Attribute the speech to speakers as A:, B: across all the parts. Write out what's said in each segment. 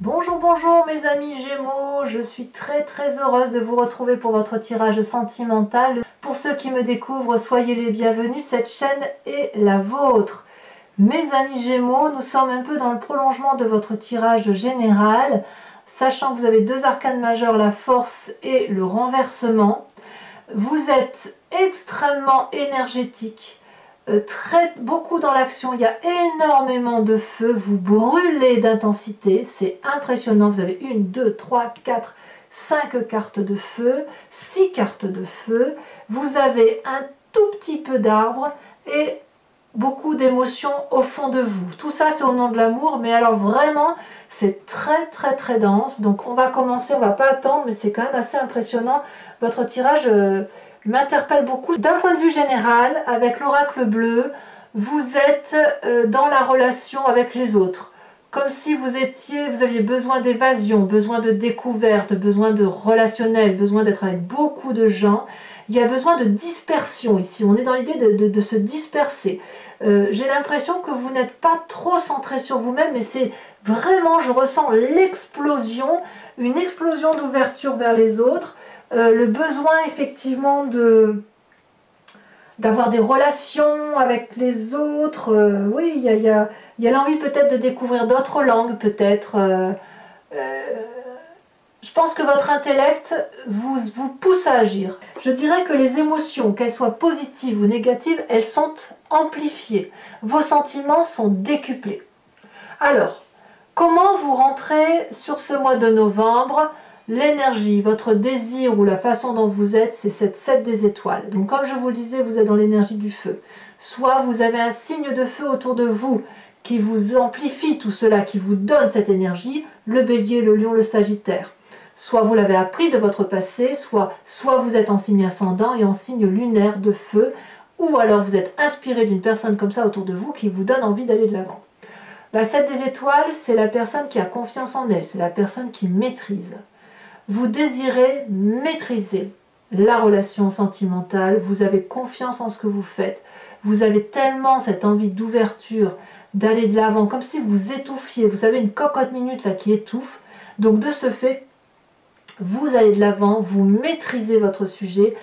A: Bonjour, bonjour mes amis Gémeaux, je suis très heureuse de vous retrouver pour votre tirage sentimental. Pour ceux qui me découvrent, soyez les bienvenus, cette chaîne est la vôtre. Mes amis Gémeaux, nous sommes un peu dans le prolongement de votre tirage général, sachant que vous avez deux arcanes majeures, la force et le renversement. Vous êtes extrêmement énergétique. Beaucoup dans l'action, il y a énormément de feu, vous brûlez d'intensité, c'est impressionnant, vous avez 1, 2, 3, 4, 5 cartes de feu, 6 cartes de feu, vous avez un tout petit peu d'arbres et beaucoup d'émotions au fond de vous. Tout ça c'est au nom de l'amour, mais alors vraiment c'est très dense. Donc on va commencer, on va pas attendre, mais c'est quand même assez impressionnant. Votre tirage m'interpelle beaucoup. D'un point de vue général, avec l'oracle bleu, vous êtes dans la relation avec les autres. Comme si vous aviez besoin d'évasion, besoin de découverte, besoin de relationnel, besoin d'être avec beaucoup de gens. Il y a besoin de dispersion ici. On est dans l'idée de se disperser. J'ai l'impression que vous n'êtes pas trop centré sur vous-même, mais c'est vraiment, je ressens l'explosion, une explosion d'ouverture vers les autres. Le besoin effectivement d'avoir des relations avec les autres, oui, il y a l'envie peut-être de découvrir d'autres langues, peut-être. Je pense que votre intellect vous pousse à agir. Je dirais que les émotions, qu'elles soient positives ou négatives, elles sont amplifiées. Vos sentiments sont décuplés. Alors, comment vous rentrez sur ce mois de novembre? L'énergie, votre désir ou la façon dont vous êtes, c'est cette 7 des étoiles. Donc comme je vous le disais, vous êtes dans l'énergie du feu. Soit vous avez un signe de feu autour de vous qui vous amplifie tout cela, qui vous donne cette énergie, le bélier, le lion, le sagittaire. Soit vous l'avez appris de votre passé, soit vous êtes en signe ascendant et en signe lunaire de feu, ou alors vous êtes inspiré d'une personne comme ça autour de vous qui vous donne envie d'aller de l'avant. La 7 des étoiles, c'est la personne qui a confiance en elle, c'est la personne qui maîtrise. Vous désirez maîtriser la relation sentimentale, vous avez confiance en ce que vous faites, vous avez tellement cette envie d'ouverture, d'aller de l'avant, comme si vous étouffiez, vous savez une cocotte minute là qui étouffe, donc de ce fait, vous allez de l'avant, vous maîtrisez votre sujet,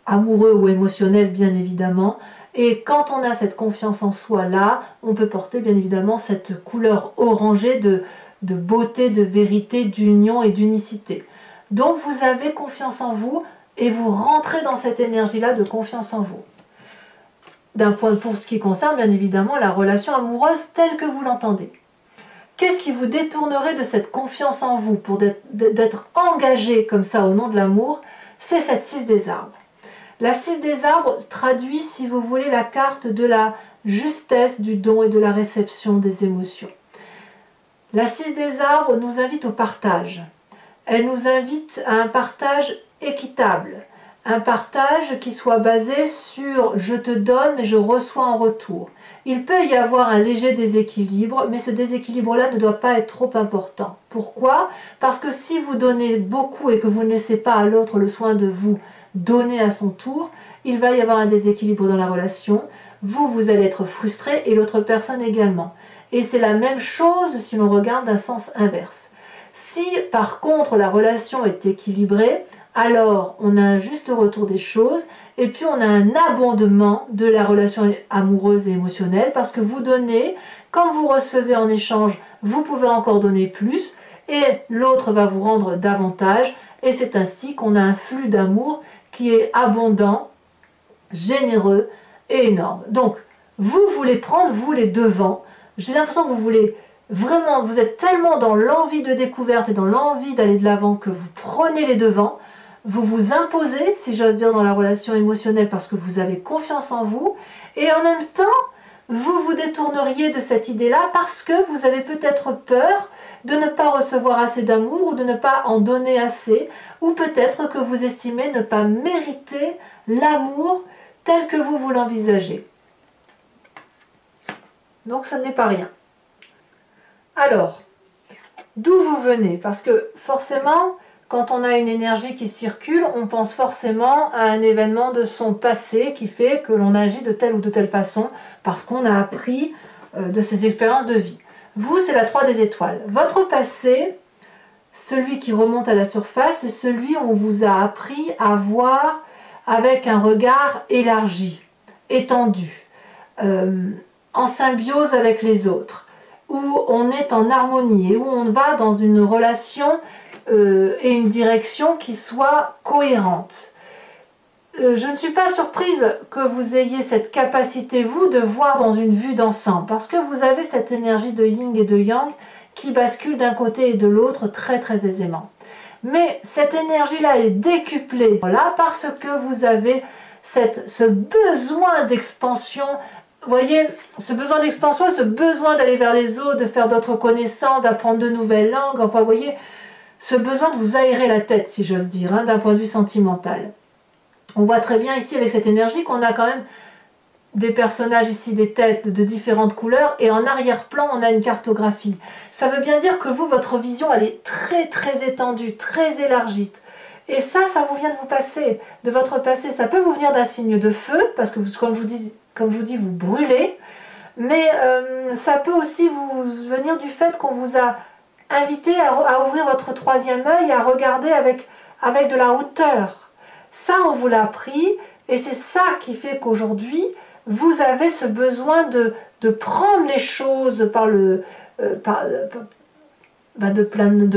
A: amoureux ou émotionnel bien évidemment, et quand on a cette confiance en soi là, on peut porter bien évidemment cette couleur orangée de beauté, de vérité, d'union et d'unicité. Donc vous avez confiance en vous et vous rentrez dans cette énergie-là de confiance en vous. Pour ce qui concerne bien évidemment la relation amoureuse telle que vous l'entendez. Qu'est-ce qui vous détournerait de cette confiance en vous pour d'être engagé comme ça au nom de l'amour? C'est cette 6 des arbres. La 6 des arbres traduit, si vous voulez, la carte de la justesse, du don et de la réception des émotions. La 6 des arbres nous invite au partage. Elle nous invite à un partage équitable. Un partage qui soit basé sur « je te donne mais je reçois en retour ». Il peut y avoir un léger déséquilibre, mais ce déséquilibre-là ne doit pas être trop important. Pourquoi? Parce que si vous donnez beaucoup et que vous ne laissez pas à l'autre le soin de vous donner à son tour, il va y avoir un déséquilibre dans la relation. Vous allez être frustré et l'autre personne également. Et c'est la même chose si l'on regarde d'un sens inverse. Si par contre la relation est équilibrée, alors on a un juste retour des choses et puis on a un abondement de la relation amoureuse et émotionnelle parce que vous donnez, quand vous recevez en échange, vous pouvez encore donner plus et l'autre va vous rendre davantage et c'est ainsi qu'on a un flux d'amour qui est abondant, généreux et énorme. Donc vous voulez prendre, vous, les devants. J'ai l'impression que vous voulez vraiment, vous êtes tellement dans l'envie de découverte et dans l'envie d'aller de l'avant que vous prenez les devants, vous vous imposez, si j'ose dire, dans la relation émotionnelle parce que vous avez confiance en vous, et en même temps, vous vous détourneriez de cette idée-là parce que vous avez peut-être peur de ne pas recevoir assez d'amour ou de ne pas en donner assez, ou peut-être que vous estimez ne pas mériter l'amour tel que vous l'envisagez. Donc ça n'est pas rien. Alors, d'où vous venez? Parce que forcément, quand on a une énergie qui circule, on pense forcément à un événement de son passé qui fait que l'on agit de telle ou de telle façon parce qu'on a appris de ses expériences de vie. Vous, c'est la 3 des étoiles. Votre passé, celui qui remonte à la surface, c'est celui où on vous a appris à voir avec un regard élargi, étendu, en symbiose avec les autres, où on est en harmonie et où on va dans une relation et une direction qui soit cohérente. Je ne suis pas surprise que vous ayez cette capacité, vous, de voir dans une vue d'ensemble, parce que vous avez cette énergie de yin et de yang qui bascule d'un côté et de l'autre très très aisément. Mais cette énergie-là est décuplée là parce que vous avez ce besoin d'expansion. Vous voyez, ce besoin d'expansion, ce besoin d'aller vers les autres, de faire d'autres connaissances, d'apprendre de nouvelles langues, enfin vous voyez, ce besoin de vous aérer la tête, si j'ose dire, hein, d'un point de vue sentimental. On voit très bien ici avec cette énergie qu'on a quand même des personnages ici, des têtes de différentes couleurs, et en arrière-plan on a une cartographie. Ça veut bien dire que vous, votre vision, elle est très très étendue, très élargie. Et ça vous vient de vous passer, de votre passé. Ça peut vous venir d'un signe de feu, parce que vous, comme je vous dis, vous brûlez, mais ça peut aussi vous venir du fait qu'on vous a invité à ouvrir votre troisième œil, à regarder avec de la hauteur. Ça, on vous l'a appris, et c'est ça qui fait qu'aujourd'hui, vous avez ce besoin de prendre les choses de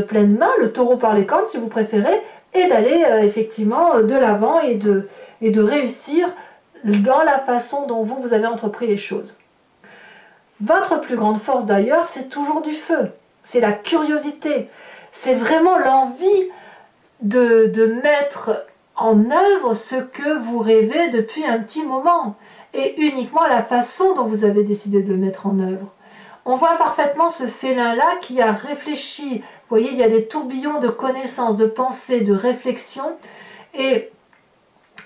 A: pleine main, le taureau par les cornes si vous préférez, et d'aller effectivement de l'avant et de réussir dans la façon dont vous avez entrepris les choses. Votre plus grande force d'ailleurs, c'est toujours du feu, c'est la curiosité, c'est vraiment l'envie de mettre en œuvre ce que vous rêvez depuis un petit moment, et uniquement la façon dont vous avez décidé de le mettre en œuvre. On voit parfaitement ce félin-là qui a réfléchi. Vous voyez, il y a des tourbillons de connaissances, de pensées, de réflexions. Et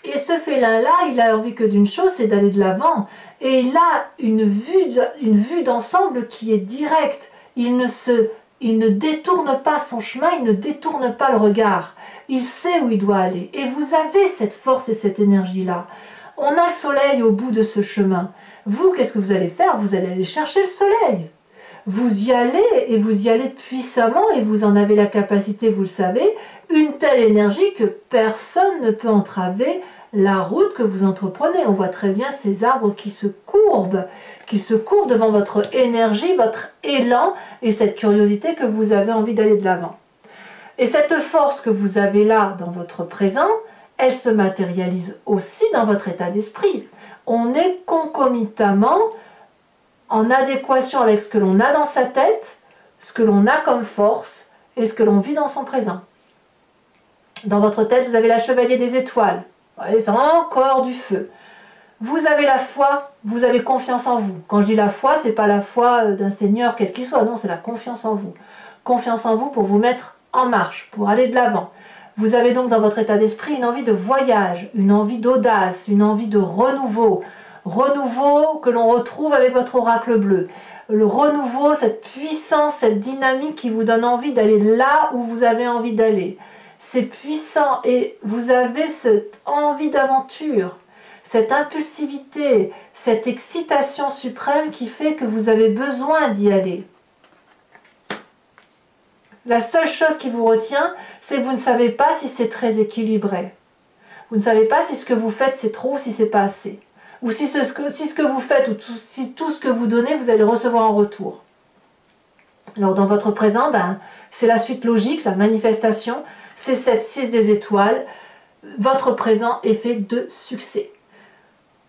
A: ce félin-là, il a envie que d'une chose, c'est d'aller de l'avant. Et il a une vue d'ensemble qui est directe. Il ne détourne pas son chemin, il ne détourne pas le regard. Il sait où il doit aller. Et vous avez cette force et cette énergie-là. On a le soleil au bout de ce chemin. Vous, qu'est-ce que vous allez faire? Vous allez aller chercher le soleil. Vous y allez, et vous y allez puissamment, et vous en avez la capacité, vous le savez, une telle énergie que personne ne peut entraver la route que vous entreprenez. On voit très bien ces arbres qui se courbent devant votre énergie, votre élan, et cette curiosité que vous avez envie d'aller de l'avant. Et cette force que vous avez là dans votre présent, elle se matérialise aussi dans votre état d'esprit. On est concomitamment en adéquation avec ce que l'on a dans sa tête, ce que l'on a comme force et ce que l'on vit dans son présent. Dans votre tête, vous avez la chevalier des étoiles. C'est encore du feu. Vous avez la foi, vous avez confiance en vous. Quand je dis la foi, ce n'est pas la foi d'un seigneur quel qu'il soit, non, c'est la confiance en vous. Confiance en vous pour vous mettre en marche, pour aller de l'avant. Vous avez donc dans votre état d'esprit une envie de voyage, une envie d'audace, une envie de renouveau. Renouveau que l'on retrouve avec votre oracle bleu. Le renouveau, cette puissance, cette dynamique qui vous donne envie d'aller là où vous avez envie d'aller. C'est puissant et vous avez cette envie d'aventure, cette impulsivité, cette excitation suprême qui fait que vous avez besoin d'y aller. La seule chose qui vous retient, c'est que vous ne savez pas si c'est très équilibré. Vous ne savez pas si ce que vous faites c'est trop ou si c'est pas assez. Ou si ce que vous faites ou si tout ce que vous donnez, vous allez recevoir en retour. Alors dans votre présent, c'est la suite logique, la manifestation, c'est cette 6 des étoiles. Votre présent est fait de succès.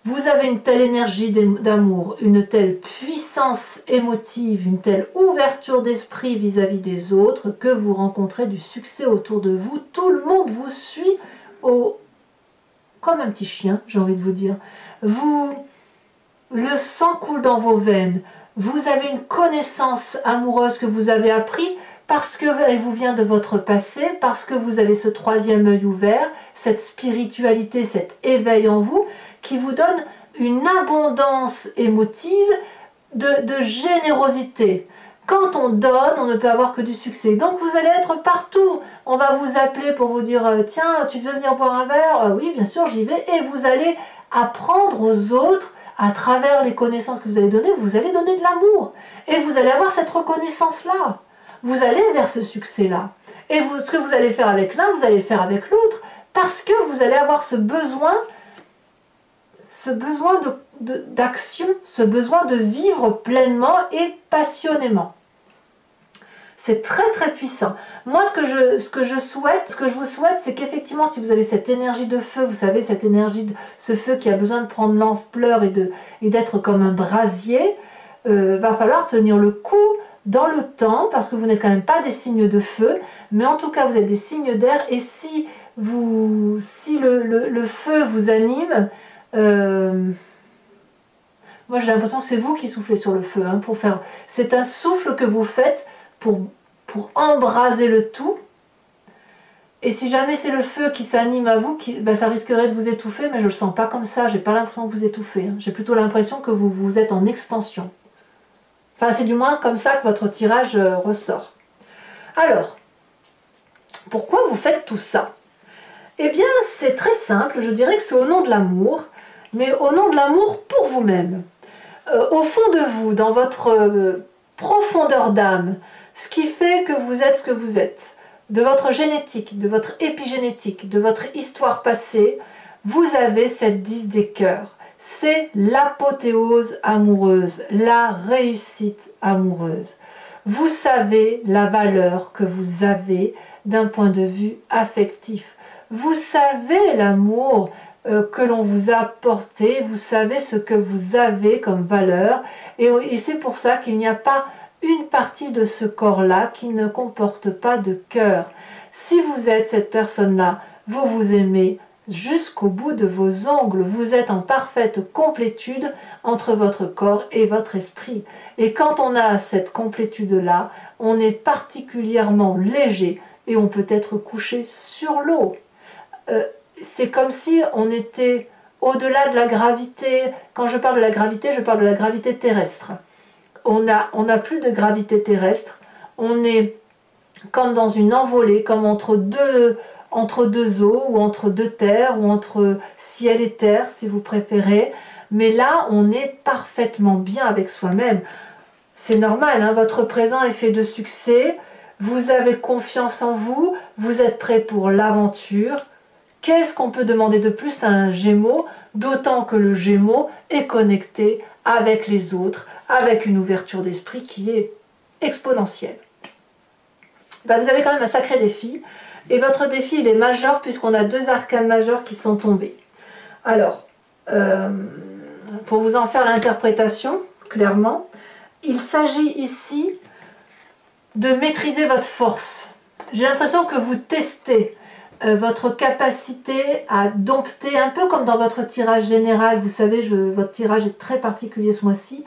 A: Vous avez une telle énergie d'amour, une telle puissance émotive, une telle ouverture d'esprit vis-à-vis des autres que vous rencontrez du succès autour de vous. Tout le monde vous suit comme un petit chien, j'ai envie de vous dire. Le sang coule dans vos veines. Vous avez une connaissance amoureuse que vous avez appris parce qu'elle vous vient de votre passé, parce que vous avez ce troisième œil ouvert, cette spiritualité, cet éveil en vous, qui vous donne une abondance émotive de générosité. Quand on donne, on ne peut avoir que du succès. Donc vous allez être partout. On va vous appeler pour vous dire « Tiens, tu veux venir boire un verre ?» Oui, bien sûr, j'y vais. Et vous allez apprendre aux autres à travers les connaissances que vous allez donner de l'amour. Et vous allez avoir cette reconnaissance-là. Vous allez vers ce succès-là. Et ce que vous allez faire avec l'un, vous allez le faire avec l'autre, parce que vous allez avoir ce besoin d'action, ce besoin de vivre pleinement et passionnément. C'est très très puissant. Moi, ce que je vous souhaite, c'est qu'effectivement, si vous avez cette énergie de feu, vous savez, cette énergie, ce feu qui a besoin de prendre l'ampleur et d'être comme un brasier, va falloir tenir le coup dans le temps, parce que vous n'êtes quand même pas des signes de feu, mais en tout cas, vous êtes des signes d'air, et si le feu vous anime, moi j'ai l'impression que c'est vous qui soufflez sur le feu, hein, c'est un souffle que vous faites pour embraser le tout. Et si jamais c'est le feu qui s'anime à vous, ça risquerait de vous étouffer, mais je ne le sens pas comme ça, j'ai pas l'impression de vous étouffer, hein. J'ai plutôt l'impression que vous êtes en expansion. Enfin, c'est du moins comme ça que votre tirage ressort. Alors, pourquoi vous faites tout ça? Eh bien, c'est très simple, je dirais que c'est au nom de l'amour, mais au nom de l'amour pour vous-même. Au fond de vous, dans votre profondeur d'âme, ce qui fait que vous êtes ce que vous êtes, de votre génétique, de votre épigénétique, de votre histoire passée, vous avez cette 10 des cœurs. C'est l'apothéose amoureuse, la réussite amoureuse. Vous savez la valeur que vous avez d'un point de vue affectif. Vous savez l'amour que l'on vous a porté, vous savez ce que vous avez comme valeur, et c'est pour ça qu'il n'y a pas une partie de ce corps-là qui ne comporte pas de cœur. Si vous êtes cette personne-là, vous vous aimez jusqu'au bout de vos ongles, vous êtes en parfaite complétude entre votre corps et votre esprit. Et quand on a cette complétude-là, on est particulièrement léger et on peut être couché sur l'eau. C'est comme si on était au-delà de la gravité. Quand je parle de la gravité, je parle de la gravité terrestre. On n'a plus de gravité terrestre. On est comme dans une envolée, comme entre deux eaux, ou entre deux terres, ou entre ciel et terre, si vous préférez. Mais là, on est parfaitement bien avec soi-même. C'est normal, hein, votre présent est fait de succès. Vous avez confiance en vous. Vous êtes prêt pour l'aventure. Qu'est-ce qu'on peut demander de plus à un Gémeaux, d'autant que le Gémeaux est connecté avec les autres, avec une ouverture d'esprit qui est exponentielle. Vous avez quand même un sacré défi, et votre défi il est majeur puisqu'on a 2 arcanes majeurs qui sont tombés. Alors, pour vous en faire l'interprétation, clairement, il s'agit ici de maîtriser votre force. J'ai l'impression que vous testez votre capacité à dompter, un peu comme dans votre tirage général, vous savez, votre tirage est très particulier ce mois-ci,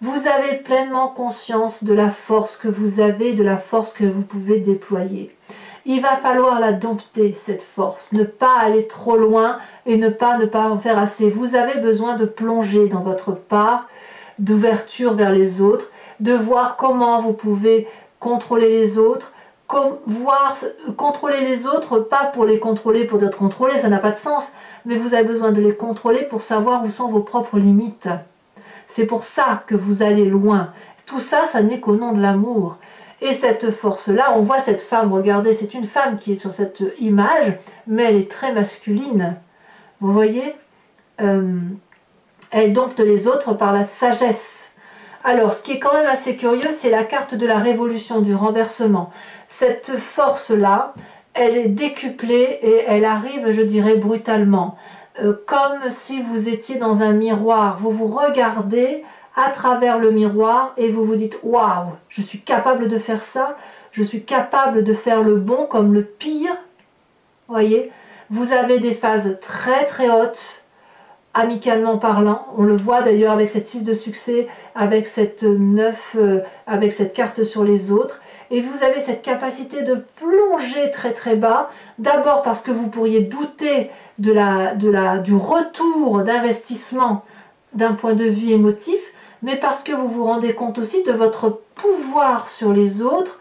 A: vous avez pleinement conscience de la force que vous avez, de la force que vous pouvez déployer. Il va falloir la dompter, cette force, ne pas aller trop loin et ne pas en faire assez. Vous avez besoin de plonger dans votre part, d'ouverture vers les autres, de voir comment vous pouvez contrôler les autres, contrôler les autres, pas pour les contrôler pour être contrôlé, ça n'a pas de sens, mais vous avez besoin de les contrôler pour savoir où sont vos propres limites. C'est pour ça que vous allez loin. Tout ça, ça n'est qu'au nom de l'amour. Et cette force-là, on voit cette femme, regardez, c'est une femme qui est sur cette image, mais elle est très masculine. Vous voyez, elle dompte les autres par la sagesse. Alors, ce qui est quand même assez curieux, c'est la carte de la révolution, du renversement. Cette force-là, elle est décuplée et elle arrive, je dirais, brutalement. Comme si vous étiez dans un miroir. Vous vous regardez à travers le miroir et vous vous dites « Waouh, je suis capable de faire ça, je suis capable de faire le bon comme le pire. » Voyez, vous avez des phases très très hautes, amicalement parlant. On le voit d'ailleurs avec cette 6 de succès, avec cette 9, avec cette carte sur les autres. Et vous avez cette capacité de plonger très très bas, d'abord parce que vous pourriez douter du retour d'investissement d'un point de vue émotif, mais parce que vous vous rendez compte aussi de votre pouvoir sur les autres,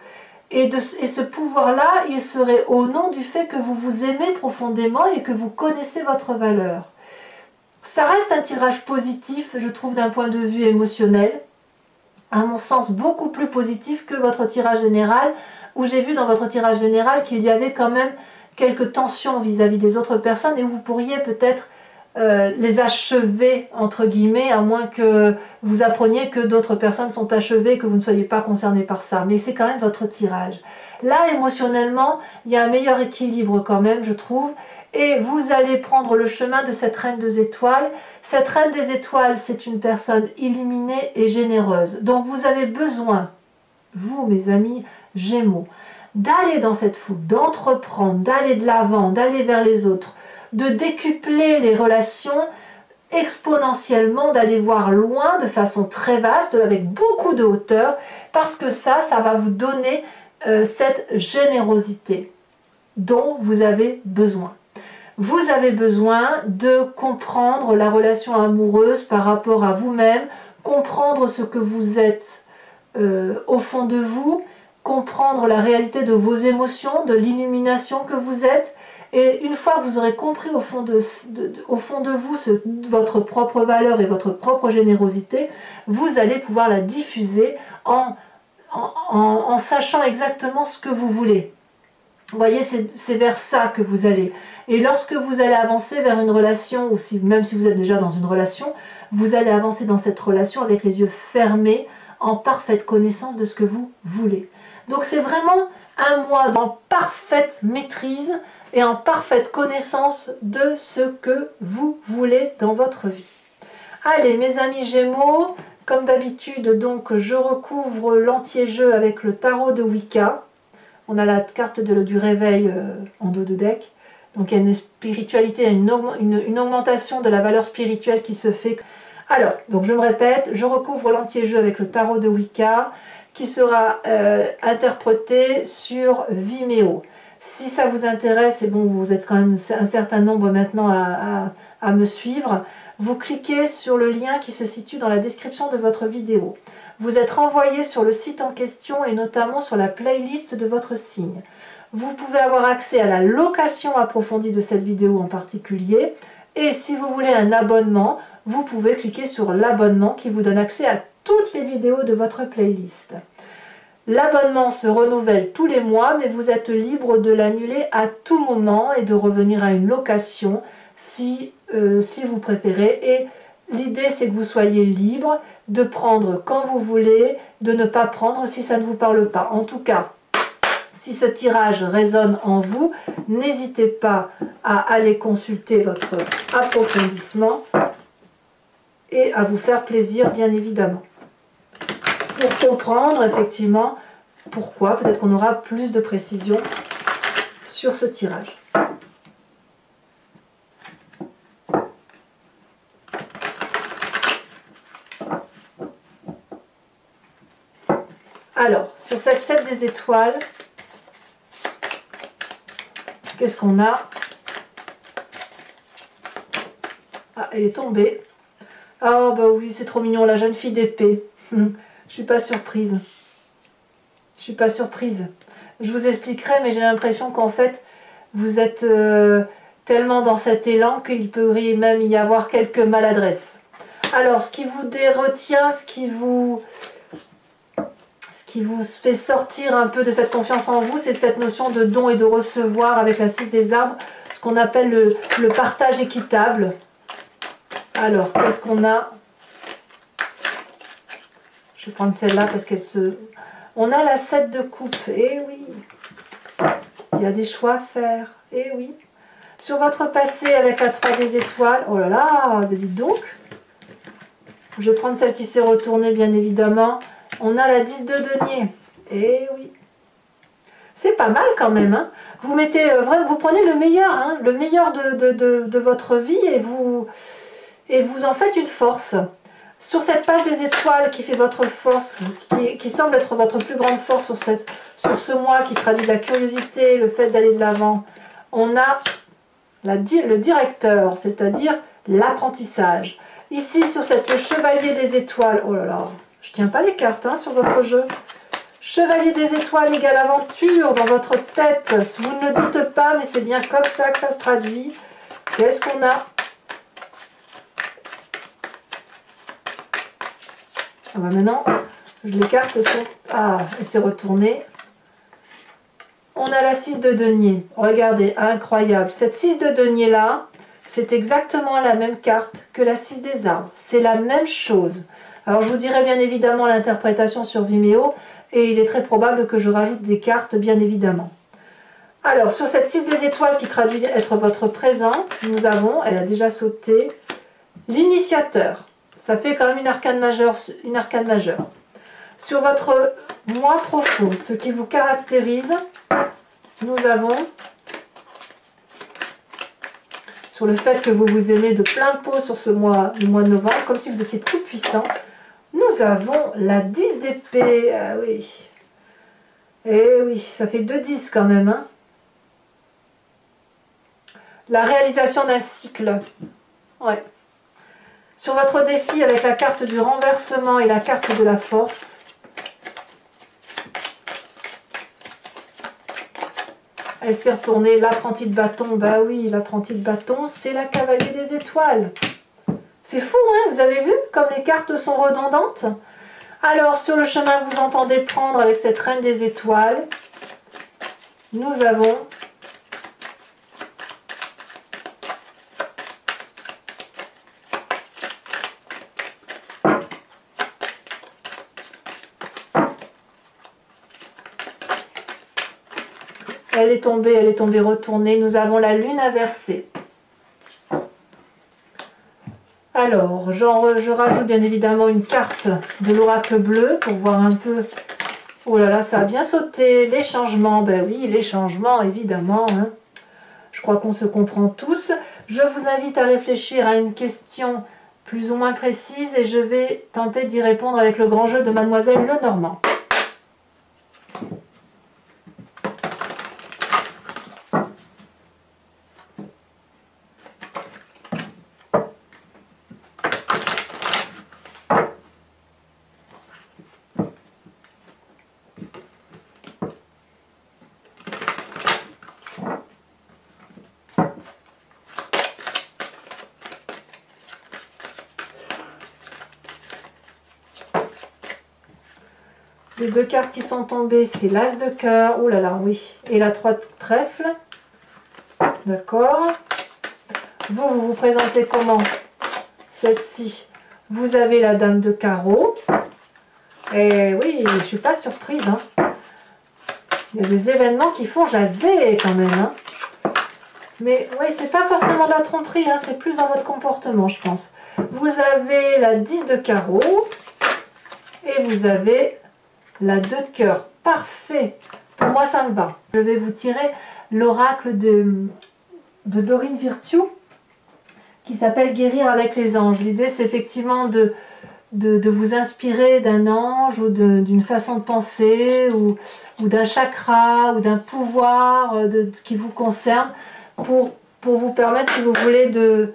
A: et ce pouvoir-là, il serait au nom du fait que vous vous aimez profondément et que vous connaissez votre valeur. Ça reste un tirage positif, je trouve, d'un point de vue émotionnel. À mon sens, beaucoup plus positif que votre tirage général, où j'ai vu dans votre tirage général qu'il y avait quand même quelques tensions vis-à-vis des autres personnes et où vous pourriez peut-être les achever, entre guillemets, à moins que vous appreniez que d'autres personnes sont achevées et que vous ne soyez pas concerné par ça. Mais c'est quand même votre tirage. Là, émotionnellement, il y a un meilleur équilibre quand même, je trouve. Et vous allez prendre le chemin de cette reine des étoiles. Cette reine des étoiles, c'est une personne illuminée et généreuse. Donc vous avez besoin, vous mes amis Gémeaux, d'aller dans cette foule, d'entreprendre, d'aller de l'avant, d'aller vers les autres, de décupler les relations exponentiellement, d'aller voir loin de façon très vaste, avec beaucoup de hauteur, parce que ça va vous donner cette générosité dont vous avez besoin. Vous avez besoin de comprendre la relation amoureuse par rapport à vous-même, comprendre ce que vous êtes au fond de vous, comprendre la réalité de vos émotions, de l'illumination que vous êtes. Et une fois que vous aurez compris au fond de vous votre propre valeur et votre propre générosité, vous allez pouvoir la diffuser en sachant exactement ce que vous voulez. Vous voyez, c'est vers ça que vous allez. Et lorsque vous allez avancer vers une relation, ou même si vous êtes déjà dans une relation, vous allez avancer dans cette relation avec les yeux fermés, en parfaite connaissance de ce que vous voulez. Donc c'est vraiment un mois en parfaite maîtrise et en parfaite connaissance de ce que vous voulez dans votre vie. Allez, mes amis Gémeaux, comme d'habitude, donc je recouvre l'entier-jeu avec le tarot de Wicca. On a la carte du réveil en dos de deck. Donc il y a une spiritualité, une augmentation de la valeur spirituelle qui se fait. Alors, donc je me répète, je recouvre l'entier-jeu avec le tarot de Wicca qui sera interprété sur Vimeo. Si ça vous intéresse, et bon, vous êtes quand même un certain nombre maintenant à me suivre, vous cliquez sur le lien qui se situe dans la description de votre vidéo. Vous êtes renvoyé sur le site en question et notamment sur la playlist de votre signe. Vous pouvez avoir accès à la location approfondie de cette vidéo en particulier. Et si vous voulez un abonnement, vous pouvez cliquer sur l'abonnement qui vous donne accès à toutes les vidéos de votre playlist. L'abonnement se renouvelle tous les mois, mais vous êtes libre de l'annuler à tout moment et de revenir à une location si vous préférez. Et l'idée, c'est que vous soyez libre de prendre quand vous voulez, de ne pas prendre si ça ne vous parle pas. En tout cas, si ce tirage résonne en vous, n'hésitez pas à aller consulter votre approfondissement et à vous faire plaisir, bien évidemment. Pour comprendre effectivement pourquoi, peut-être qu'on aura plus de précision sur ce tirage. Alors, sur cette 7 des étoiles, qu'est-ce qu'on a? Ah, elle est tombée. Ah, bah oui, c'est trop mignon, la jeune fille d'épée. Je suis pas surprise. Je suis pas surprise. Je vous expliquerai, mais j'ai l'impression qu'en fait, vous êtes tellement dans cet élan qu'il pourrait même y avoir quelques maladresses. Alors, ce qui vous retient, ce qui vous fait sortir un peu de cette confiance en vous, c'est cette notion de don et de recevoir avec la 6 des arbres, ce qu'on appelle le partage équitable. Alors, qu'est-ce qu'on a? Je vais prendre celle-là parce qu'elle se... On a la 7 de coupe. Eh oui, il y a des choix à faire. Eh oui. Sur votre passé avec la 3 des étoiles, oh là là, dites donc. Je vais prendre celle qui s'est retournée, bien évidemment. On a la 10 de denier. Eh oui. C'est pas mal quand même. Hein. Vous mettez vous prenez le meilleur, hein, le meilleur de votre vie et vous en faites une force. Sur cette page des étoiles qui fait votre force, qui semble être votre plus grande force sur ce mois qui traduit la curiosité, le fait d'aller de l'avant, on a le directeur, c'est-à-dire l'apprentissage. Ici, sur cette chevalier des étoiles, oh là là, je tiens pas les cartes hein, sur votre jeu. Chevalier des étoiles égale aventure dans votre tête. Vous ne le dites pas, mais c'est bien comme ça que ça se traduit. Qu'est-ce qu'on a? va maintenant, les cartes sont... Ah, elle s'est retournée. On a la 6 de denier. Regardez, incroyable. Cette 6 de denier là, c'est exactement la même carte que la 6 des arbres. C'est la même chose. Alors je vous dirai bien évidemment l'interprétation sur Vimeo et il est très probable que je rajoute des cartes bien évidemment. Alors sur cette 6 des étoiles qui traduit être votre présent, nous avons, elle a déjà sauté, l'initiateur. Ça fait quand même une arcane majeure. Sur votre moi profond, ce qui vous caractérise, nous avons, sur le fait que vous vous aimez de plein pot sur ce mois, le mois de novembre, comme si vous étiez tout puissant, nous avons la 10 d'épée. Ah oui. Et oui, ça fait 2 10 quand même. Hein. La réalisation d'un cycle. Ouais. Sur votre défi avec la carte du renversement et la carte de la force, elle s'est retournée, l'apprenti de bâton. Bah oui, l'apprenti de bâton, c'est la cavalier des étoiles. C'est fou, hein? Vous avez vu comme les cartes sont redondantes? Alors, sur le chemin que vous entendez prendre avec cette reine des étoiles, nous avons elle est tombée retournée. Nous avons la lune inversée. Alors, je rajoute bien évidemment une carte de l'oracle bleu pour voir un peu... Oh là là, ça a bien sauté. Les changements, ben oui, les changements, évidemment. Hein. Je crois qu'on se comprend tous. Je vous invite à réfléchir à une question plus ou moins précise et je vais tenter d'y répondre avec le grand jeu de Mademoiselle Lenormand. Les 2 cartes qui sont tombées, c'est l'As de cœur, oh là là, oui, et la 3 de trèfle. D'accord. Vous vous présentez comment? Celle-ci, vous avez la dame de carreau. Et oui, je ne suis pas surprise. Hein. Il y a des événements qui font jaser quand même. Hein. Mais oui, c'est pas forcément de la tromperie, hein, c'est plus dans votre comportement, je pense. Vous avez la 10 de carreau et vous avez la 2 de cœur. Parfait. Pour moi, ça me va. Je vais vous tirer l'oracle de Dorine Virtue qui s'appelle Guérir avec les anges. L'idée, c'est effectivement de vous inspirer d'un ange ou d'une façon de penser ou d'un chakra ou d'un pouvoir qui vous concerne pour vous permettre, si vous voulez, de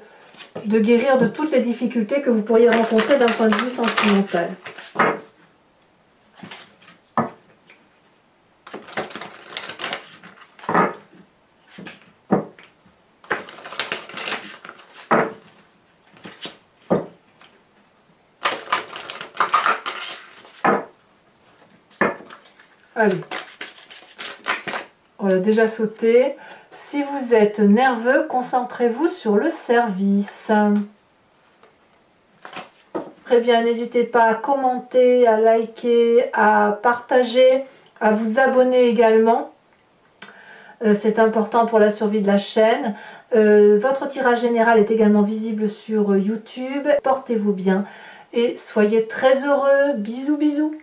A: guérir de toutes les difficultés que vous pourriez rencontrer d'un point de vue sentimental. Allez, on l'a déjà sauté. Si vous êtes nerveux, concentrez-vous sur le service. Très bien, n'hésitez pas à commenter, à liker, à partager, à vous abonner également. C'est important pour la survie de la chaîne. Votre tirage général est également visible sur YouTube. Portez-vous bien et soyez très heureux. Bisous, bisous.